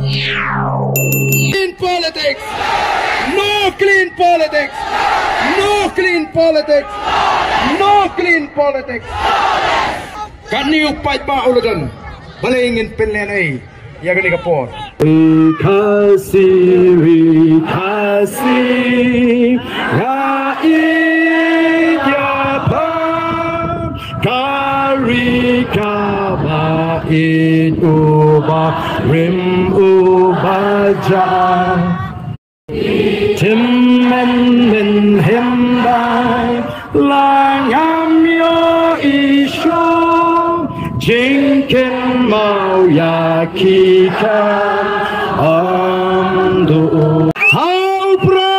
Clean politics. No clean politics. No clean politics. No clean politics. Kaniu pai ba ulagan. Balingin penlenai. Ya gani kapor. Rikasi Karika in uba rim ubaja Timmen min hembai langam yo isho Jinkin mau yakikan amdu Haupra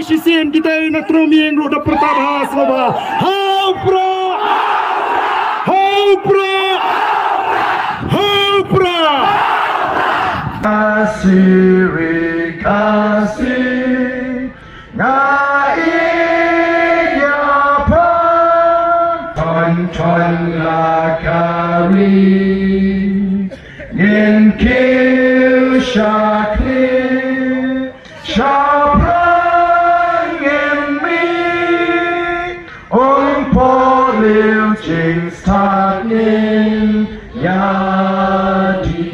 Sisian kita nak teruming roda pertama semua. Haupra. Kasih ngai apa ton lakari yin kill shakli shapra Liu Jing Starting Yadi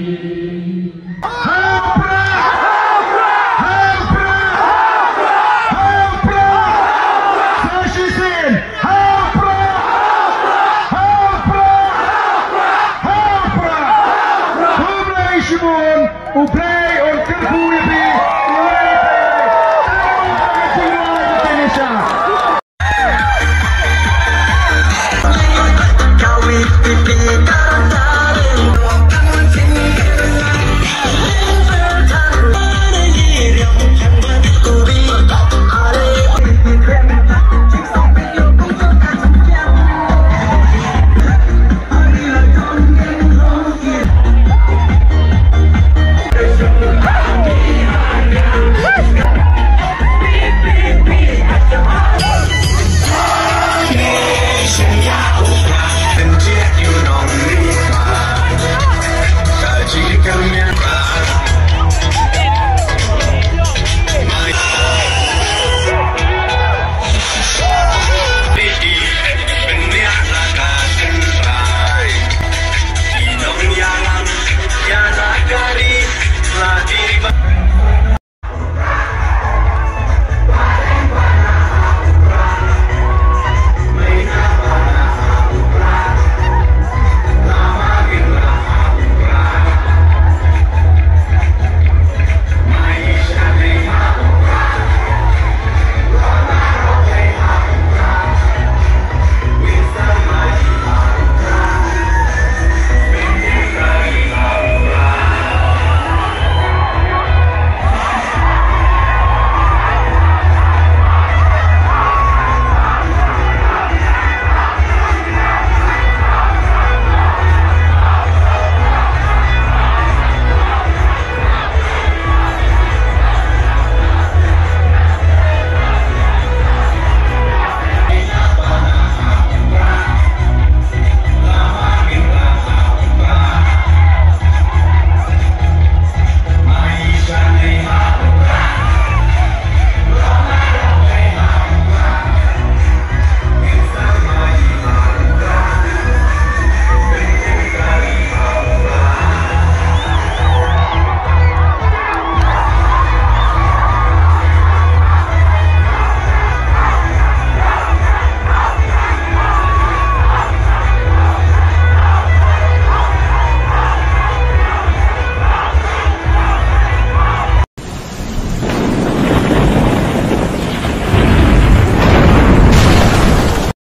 Yeah.